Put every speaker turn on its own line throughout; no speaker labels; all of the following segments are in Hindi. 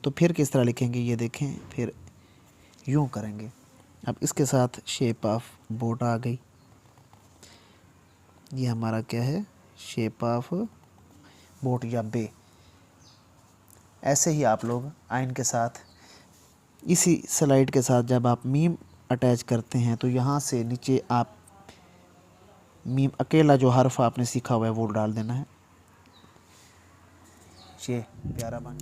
तो फिर किस तरह लिखेंगे ये देखें, फिर यूँ करेंगे। अब इसके साथ शेप ऑफ बोट आ गई। ये हमारा क्या है, शेप ऑफ बोट या बे। ऐसे ही आप लोग आइन के साथ इसी स्लाइड के साथ जब आप मीम अटैच करते हैं तो यहाँ से नीचे आप मीम अकेला जो हर्फ आपने सीखा हुआ है वो डाल देना है। ये प्यारा बन।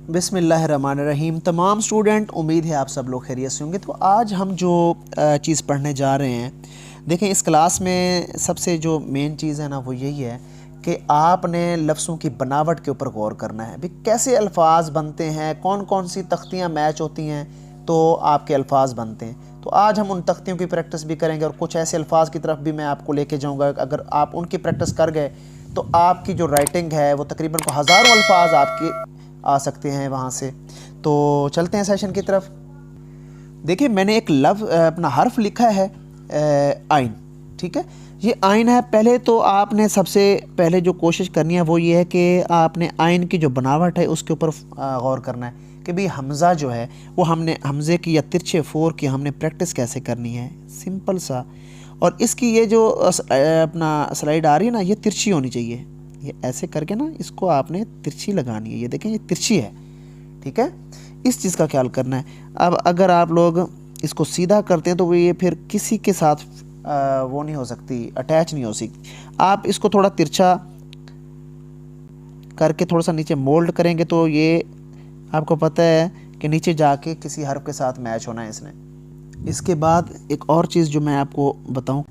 बिस्मिल्लाहिर्रहमानिर्रहीम। तमाम स्टूडेंट, उम्मीद है आप सब लोग खैरियत से होंगे। तो आज हम जो चीज़ पढ़ने जा रहे हैं, देखें इस क्लास में सबसे जो मेन चीज़ है ना वो यही है कि आपने लफ्ज़ों की बनावट के ऊपर गौर करना है। भी कैसे अल्फाज बनते हैं, कौन कौन सी तख्तियाँ मैच होती हैं तो आपके अल्फाज बनते हैं। तो आज हम उन तख्तियों की प्रैक्टिस भी करेंगे और कुछ ऐसे अल्फाज की तरफ भी मैं आपको लेके जाऊँगा। अगर आप उनकी प्रैक्टिस कर गए तो आपकी जो राइटिंग है वो तकरीबन को हज़ारों अल्फाज आपके आ सकते हैं वहाँ से। तो चलते हैं सेशन की तरफ। देखिए मैंने एक अपना हर्फ लिखा है आइन, ठीक है। ये आइन है। पहले तो आपने सबसे पहले जो कोशिश करनी है वो ये है कि आपने आइन की जो बनावट है उसके ऊपर गौर करना है कि भाई हमज़ा जो है वो हमने हमज़े की या तिरछे फोर की हमने प्रैक्टिस कैसे करनी है, सिंपल सा। और इसकी ये जो अपना स्लाइड आ रही है ना, ये तिरछी होनी चाहिए। ये ऐसे करके ना इसको आपने तिरछी लगानी है। ये देखें ये तिरछी है, ठीक है। इस चीज़ का ख्याल करना है। अब अगर आप लोग इसको सीधा करते हैं तो ये फिर किसी के साथ वो नहीं हो सकती, अटैच नहीं हो सकती। आप इसको थोड़ा तिरछा करके थोड़ा सा नीचे मोल्ड करेंगे तो ये आपको पता है कि नीचे जाके किसी हर्फ के साथ मैच होना है इसने। इसके बाद एक और चीज़ जो मैं आपको बताऊं,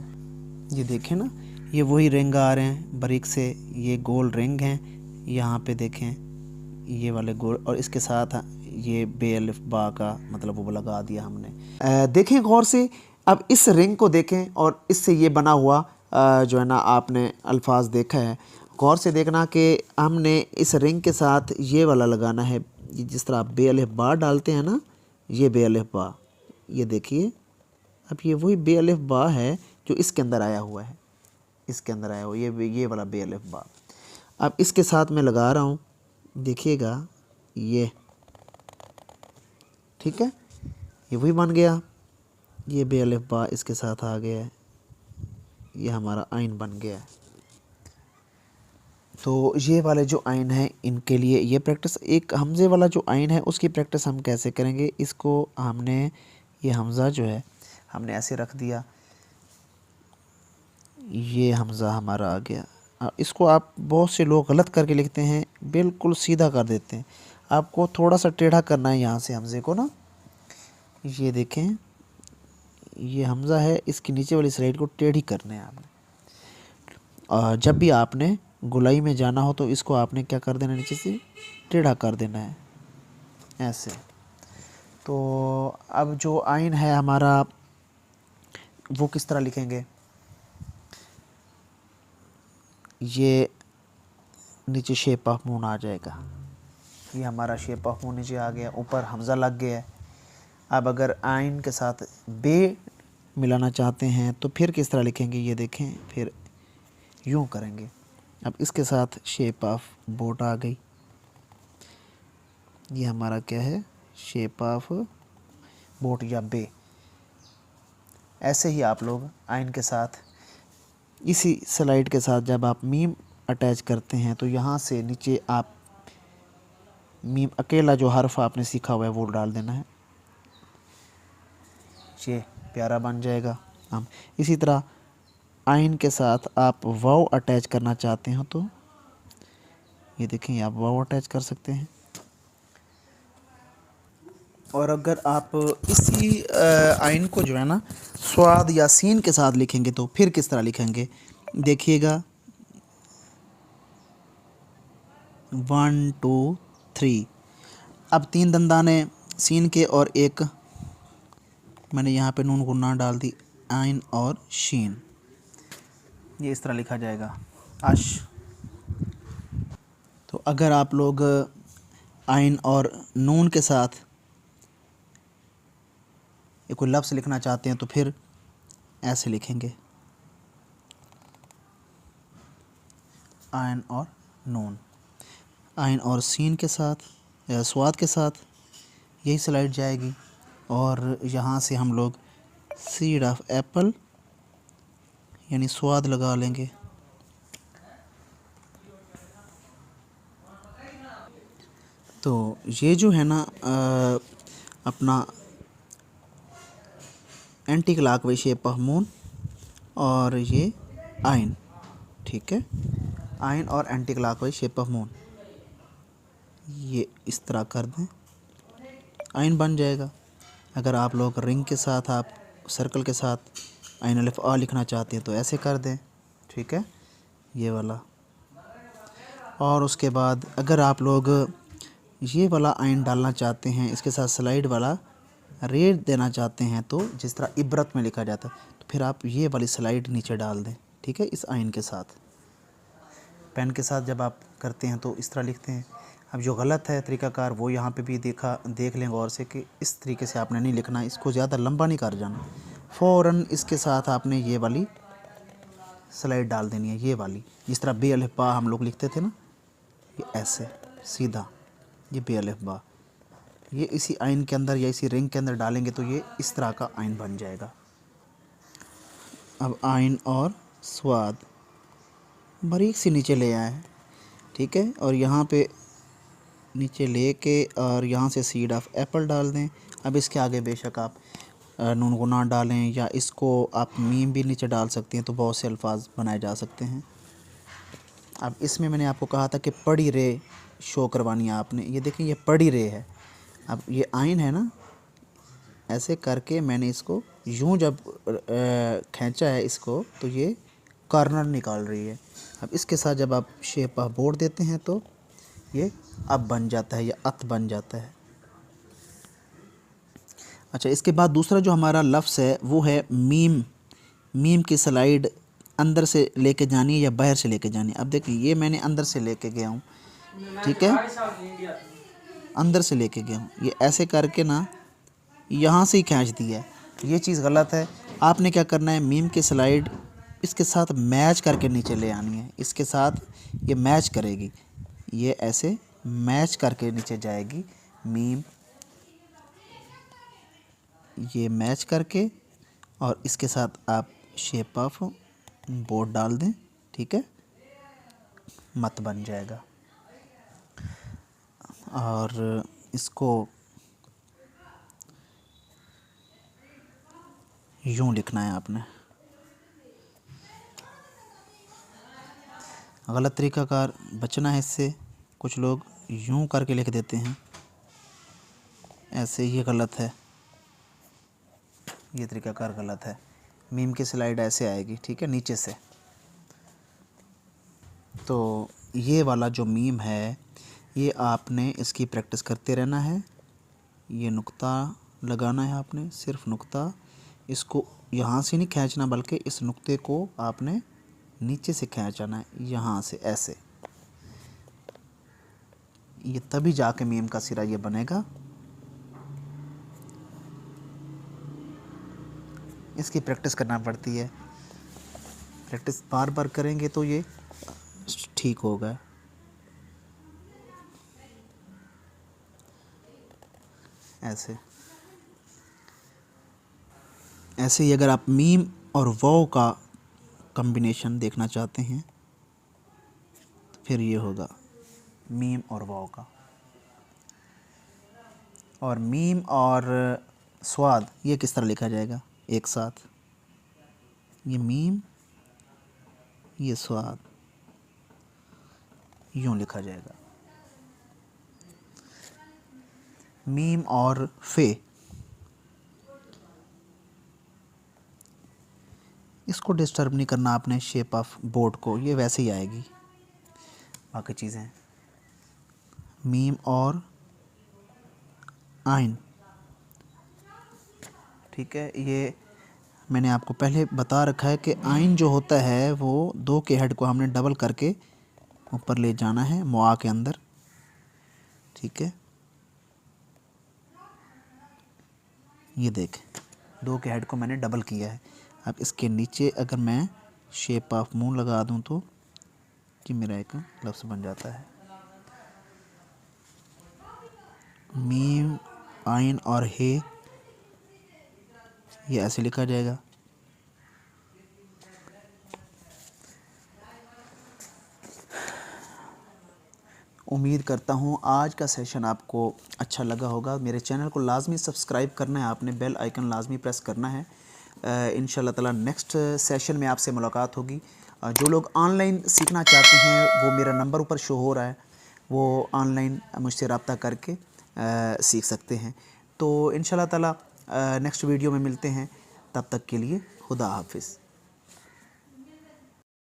ये देखें ना, ये वही रिंग आ रहे हैं बारीक से, ये गोल रिंग हैं। यहाँ पे देखें ये वाले गोल, और इसके साथ ये बे अलिफ बा का मतलब वो लगा दिया हमने। देखें गौर से। अब इस रिंग को देखें और इससे ये बना हुआ जो है ना आपने अल्फाज देखा है, गौर से देखना कि हमने इस रिंग के साथ ये वाला लगाना है। जिस तरह आप बे अलिफ बा डालते हैं ना, ये बे अलिफ बा, ये देखिए। अब ये वही बे अलिफ बा है जो इसके अंदर आया हुआ है, इसके अंदर आया हुआ ये वाला बे अलिफ बा। अब इसके साथ मैं लगा रहा हूँ, देखिएगा ये, ठीक है। ये वही बन गया, ये बे अलिफ बा इसके साथ आ गया है, ये हमारा आइन बन गया है। तो ये वाले जो आइन है इनके लिए ये प्रैक्टिस, एक हमज़े वाला जो आइन है उसकी प्रैक्टिस हम कैसे करेंगे। इसको हमने ये हमज़ा जो है हमने ऐसे रख दिया, ये हमज़ा हमारा आ गया। इसको आप बहुत से लोग गलत करके लिखते हैं, बिल्कुल सीधा कर देते हैं। आपको थोड़ा सा टेढ़ा करना है यहाँ से हमज़े को ना। ये देखें ये हमज़ा है, इसकी नीचे वाली स्लाइड को टेढ़ी करना है आपने। और जब भी आपने गुलाई में जाना हो तो इसको आपने क्या कर देना, नीचे से टेढ़ा कर देना है ऐसे। तो अब जो आइन है हमारा वो किस तरह लिखेंगे, ये नीचे शेप ऑफ मून आ जाएगा। ये हमारा शेप ऑफ मून नीचे आ गया, ऊपर हमज़ा लग गया है। अब अगर आइन के साथ बे मिलाना चाहते हैं तो फिर किस तरह लिखेंगे, ये देखें, फिर यूँ करेंगे। अब इसके साथ शेप ऑफ बोट आ गई। ये हमारा क्या है, शेप ऑफ बोट या बे। ऐसे ही आप लोग आइन के साथ इसी स्लाइड के साथ जब आप मीम अटैच करते हैं तो यहाँ से नीचे आप मीम अकेला जो हर्फ आपने सीखा हुआ है वो डाल देना है। ये प्यारा बन जाएगा। हम इसी तरह आइन के साथ आप वाव अटैच करना चाहते हो तो ये देखें आप वाव अटैच कर सकते हैं। और अगर आप इसी आइन को जो है ना स्वाद या सीन के साथ लिखेंगे तो फिर किस तरह लिखेंगे, देखिएगा 1 2 3। अब 3 दंदाने सीन के और एक मैंने यहाँ पे नून गुन्ना डाल दी, आइन और शीन। ये इस तरह लिखा जाएगा अश। तो अगर आप लोग आइन और नून के साथ ये कोई लफ्ज़ लिखना चाहते हैं तो फिर ऐसे लिखेंगे, आइन और नून। आइन और सीन के साथ स्वाद के साथ यही स्लाइड जाएगी और यहाँ से हम लोग सीड ऑफ एप्पल यानी स्वाद लगा लेंगे। तो ये जो है ना अपना anti clockwise shape of moon और ये आइन, ठीक है, आइन और anti clockwise shape of moon, ये इस तरह कर दें, आइन बन जाएगा। अगर आप लोग रिंग के साथ, आप सर्कल के साथ आइन अलिफ आ लिखना चाहते हैं तो ऐसे कर दें, ठीक है, ये वाला। और उसके बाद अगर आप लोग ये वाला आइन डालना चाहते हैं, इसके साथ स्लाइड वाला रेड देना चाहते हैं, तो जिस तरह इबरत में लिखा जाता है, तो फिर आप ये वाली स्लाइड नीचे डाल दें, ठीक है, इस आइन के साथ। पेन के साथ जब आप करते हैं तो इस तरह लिखते हैं। अब जो गलत है तरीक़ाकार वो यहाँ पे भी देख लें गौर से कि इस तरीके से आपने नहीं लिखना, इसको ज़्यादा लंबा नहीं कर जाना। फ़ौरन इसके साथ आपने ये वाली स्लाइड डाल देनी है, ये वाली, जिस तरह बे अलिफ बा हम लोग लिखते थे ना, ये ऐसे सीधा, ये बे अलिफ बा, ये इसी आइन के अंदर या इसी रिंग के अंदर डालेंगे तो ये इस तरह का आइन बन जाएगा। अब आइन और स्वाद बारीक सी नीचे ले आए, ठीक है, और यहाँ पे नीचे ले के और यहाँ से सीड ऑफ एप्पल डाल दें। अब इसके आगे बेशक आप नून गुना डालें या इसको आप मीम भी नीचे डाल सकते हैं, तो बहुत से अल्फाज बनाए जा सकते हैं। अब इसमें मैंने आपको कहा था कि पड़ी रे शो करवानी है आपने, ये देखें ये पड़ी रे है। अब ये आइन है ना, ऐसे करके मैंने इसको यूं जब खींचा है इसको, तो ये कॉर्नर निकाल रही है। अब इसके साथ जब आप शेप ऑफ बोर्ड देते हैं तो ये अब बन जाता है, या अत बन जाता है। अच्छा, इसके बाद दूसरा जो हमारा लफ्ज़ है वो है मीम। मीम की स्लाइड अंदर से लेके जानी है या बाहर से लेके जानी है। अब देखिए ये मैंने अंदर से लेके गया हूँ, ठीक है, अंदर से लेके गया हूँ, ये ऐसे करके ना यहाँ से ही खींच दिया है। ये चीज़ गलत है। आपने क्या करना है, मीम की स्लाइड इसके साथ मैच करके नीचे ले आनी है, इसके साथ ये मैच करेगी, ये ऐसे मैच करके नीचे जाएगी मीम, ये मैच करके, और इसके साथ आप शेप ऑफ बोर्ड डाल दें, ठीक है, मत बन जाएगा। और इसको यूं लिखना है आपने, गलत तरीक़ाकार बचना है इससे। कुछ लोग यूं करके लिख देते हैं ऐसे, ये गलत है, ये तरीक़ाकार गलत है। मीम की स्लाइड ऐसे आएगी, ठीक है, नीचे से। तो ये वाला जो मीम है ये आपने इसकी प्रैक्टिस करते रहना है। ये नुक्ता लगाना है आपने, सिर्फ नुक्ता, इसको यहाँ से नहीं खींचना बल्कि इस नुक्ते को आपने नीचे से खींचना है, यहाँ से ऐसे, ये तभी जाके मीम का सिरा ये बनेगा। इसकी प्रैक्टिस करना पड़ती है, प्रैक्टिस बार बार करेंगे तो ये ठीक होगा। ऐसे ऐसे ही अगर आप मीम और वाव का कॉम्बिनेशन देखना चाहते हैं तो फिर ये होगा मीम और वाव का। और मीम और स्वाद ये किस तरह लिखा जाएगा एक साथ, ये मीम ये स्वाद, यूं लिखा जाएगा, मीम और फे। इसको डिस्टर्ब नहीं करना आपने शेप ऑफ बोर्ड को, ये वैसे ही आएगी। बाकी चीज़ें मीम और आइन, ठीक है, ये मैंने आपको पहले बता रखा है कि आइन जो होता है वो दो के हेड को हमने डबल करके ऊपर ले जाना है मुआ के अंदर, ठीक है। ये देख, दो के हेड को मैंने डबल किया है। अब इसके नीचे अगर मैं शेप ऑफ मून लगा दूं तो कि मेरा एक लफ्ज़ बन जाता है। मीम आइन और हे, ये ऐसे लिखा जाएगा। उम्मीद करता हूँ आज का सेशन आपको अच्छा लगा होगा। मेरे चैनल को लाजमी सब्सक्राइब करना है आपने, बेल आइकन लाजमी प्रेस करना है। इंशाल्लाह ताला नेक्स्ट सेशन में आपसे मुलाकात होगी। जो लोग ऑनलाइन सीखना चाहते हैं वो मेरा नंबर ऊपर शो हो रहा है, वो ऑनलाइन मुझसे रब्ता करके सीख सकते हैं। तो इंशाल्लाह ताला नेक्स्ट वीडियो में मिलते हैं, तब तक के लिए खुदा हाफिज़।